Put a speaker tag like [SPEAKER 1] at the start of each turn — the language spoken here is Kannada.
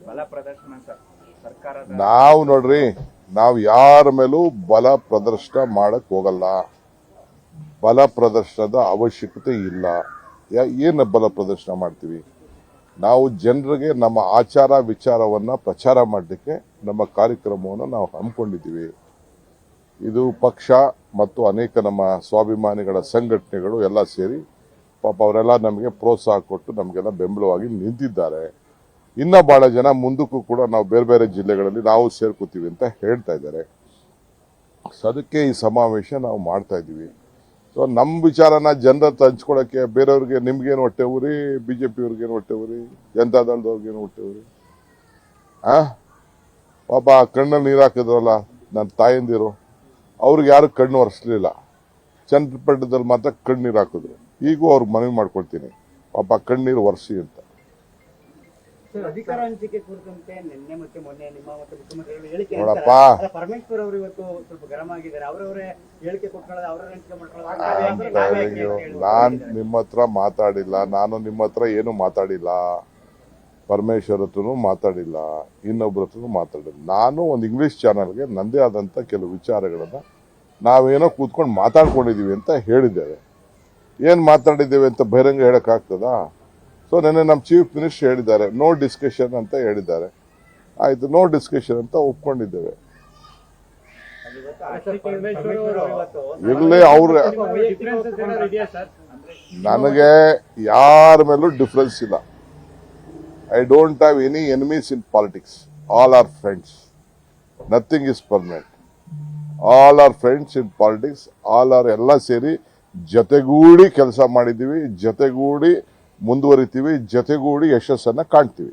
[SPEAKER 1] ಬಲ ಪ್ರದರ್ಶನ ಸರ್ಕಾರದ
[SPEAKER 2] ನಾವು ನೋಡ್ರಿ, ನಾವು ಯಾರ ಮೇಲೂ ಬಲ ಪ್ರದರ್ಶನ ಮಾಡಕ್ ಹೋಗಲ್ಲ. ಬಲ ಪ್ರದರ್ಶನದ ಅವಶ್ಯಕತೆ ಇಲ್ಲ. ಏನು ಬಲ ಪ್ರದರ್ಶನ ಮಾಡ್ತೀವಿ? ನಾವು ಜನರಿಗೆ ನಮ್ಮ ಆಚಾರ ವಿಚಾರವನ್ನ ಪ್ರಚಾರ ಮಾಡಲಿಕ್ಕೆ ನಮ್ಮ ಕಾರ್ಯಕ್ರಮವನ್ನು ನಾವು ಹಮ್ಮಿಕೊಂಡಿದ್ದೀವಿ. ಇದು ಪಕ್ಷ ಮತ್ತು ಅನೇಕ ನಮ್ಮ ಸ್ವಾಭಿಮಾನಿಗಳ ಸಂಘಟನೆಗಳು ಎಲ್ಲ ಸೇರಿ ಪಾಪ ಅವರೆಲ್ಲ ನಮಗೆ ಪ್ರೋತ್ಸಾಹ ಕೊಟ್ಟು ನಮಗೆಲ್ಲ ಬೆಂಬಲವಾಗಿ ನಿಂತಿದ್ದಾರೆ. ಇನ್ನ ಬಹಳ ಜನ ಮುಂದಕ್ಕೂ ಕೂಡ ನಾವು ಬೇರೆ ಬೇರೆ ಜಿಲ್ಲೆಗಳಲ್ಲಿ ನಾವು ಸೇರ್ಕೋತೀವಿ ಅಂತ ಹೇಳ್ತಾ ಇದ್ದಾರೆ. ಸೊ ಅದಕ್ಕೆ ಈ ಸಮಾವೇಶ ನಾವು ಮಾಡ್ತಾ ಇದ್ದೀವಿ. ಸೊ ನಮ್ಮ ವಿಚಾರನ ಜನರ ಹತ್ರ ಹಂಚ್ಕೊಳಕ್ಕೆ ಬೇರೆಯವ್ರಿಗೆ ನಿಮ್ಗೇನು ಹೊಟ್ಟೆ ಊರಿ, ಬಿಜೆಪಿಯವ್ರಿಗೇನು ಹೊಟ್ಟೆ ಊರಿ, ಜನತಾದಳದವ್ರಿಗೇನು ಹೊಟ್ಟೆ ಊರಿ? ಪಾಪ ಕಣ್ಣಲ್ಲಿ ನೀರು ಹಾಕಿದ್ರಲ್ಲ ನನ್ನ ತಾಯಂದಿರು, ಅವ್ರಿಗೆ ಯಾರು ಕಣ್ಣು ಒರೆಸ್ಲಿಲ್ಲ. ಚನ್ನಪಟ್ಟಣದಲ್ಲಿ ಮಾತ್ರ ಕಣ್ಣೀರು ಹಾಕಿದ್ರು. ಈಗೂ ಅವ್ರಿಗೆ ಮನವಿ ಮಾಡ್ಕೊಳ್ತೀನಿ, ಪಾಪ ಕಣ್ಣೀರು ಒರೆಸಿ ಅಂತ.
[SPEAKER 3] ಅಧಿಕಾರ ಹಂಚಿಕೆ ಕುರಿತಂತೆ ನಿನ್ನೆ ಮತ್ತೆ ಮೊನ್ನೆ ನಿಮ್ಮ ಮತ್ತೆ ಮುಖ್ಯಮಂತ್ರಿಗಳು ಹೇಳಿಕೆ
[SPEAKER 2] ನೋಡಪ್ಪ,
[SPEAKER 3] ಪರಮೇಶ್ವರ್ ಅವರು ಇವತ್ತು ಸ್ವಲ್ಪ ಗರಂ ಆಗಿದ್ದಾರೆ. ಅವರವರೇ ಹೇಳಿಕೆ ಕೊಟ್ಕೊಳ್ಳೋದು, ಅವರೇ ಹಂಚಿಕೆ
[SPEAKER 2] ನಾನ್ ನಿಮ್ಮ ಹತ್ರ ಮಾತಾಡಿಲ್ಲ. ನಾನು ನಿಮ್ಮ ಹತ್ರ ಏನು ಮಾತಾಡಿಲ್ಲ. ಪರಮೇಶ್ವರ್ ಹತ್ರನೂ ಮಾತಾಡಿಲ್ಲ, ಇನ್ನೊಬ್ಬರ ಹತ್ರನೂ ಮಾತಾಡಿಲ್ಲ. ನಾನು ಒಂದು ಇಂಗ್ಲಿಷ್ ಚಾನಲ್ಗೆ ನಂದೇ ಆದಂತ ಕೆಲವು ವಿಚಾರಗಳನ್ನ ನಾವೇನೋ ಕೂತ್ಕೊಂಡು ಮಾತಾಡ್ಕೊಂಡಿದೀವಿ ಅಂತ ಹೇಳಿದ್ದೇವೆ. ಏನ್ ಮಾತಾಡಿದ್ದೇವೆ ಅಂತ ಬಹಿರಂಗ ಹೇಳಕ್ ಆಗ್ತದಾ? ಸೊ ನೆನ್ನೆ ನಮ್ಮ ಚೀಫ್ ಮಿನಿಸ್ಟರ್ ಹೇಳಿದ್ದಾರೆ, ನೋ ಡಿಸ್ಕಷನ್ ಅಂತ ಹೇಳಿದ್ದಾರೆ. ಆಯ್ತು, ನೋ ಡಿಸ್ಕಷನ್ ಅಂತ ಒಪ್ಕೊಂಡಿದ್ದೇವೆ. ಇರ್ಲಿ, ಅವ್ರ ನನಗೆ ಯಾರ ಮೇಲೂ ಡಿಫರೆನ್ಸ್ ಇಲ್ಲ. I don't have any enemies in politics. All are friends. Nothing is permanent. All are friends in politics. All are ಎಲ್ಲ ಸೇರಿ ಜೊತೆಗೂಡಿ ಕೆಲಸ ಮಾಡಿದ್ದೀವಿ, ಜೊತೆಗೂಡಿ ಮುಂದುವರಿತೀವಿ, ಜೊತೆಗೂಡಿ ಯಶಸ್ಸನ್ನ ಕಾಣ್ತೀವಿ.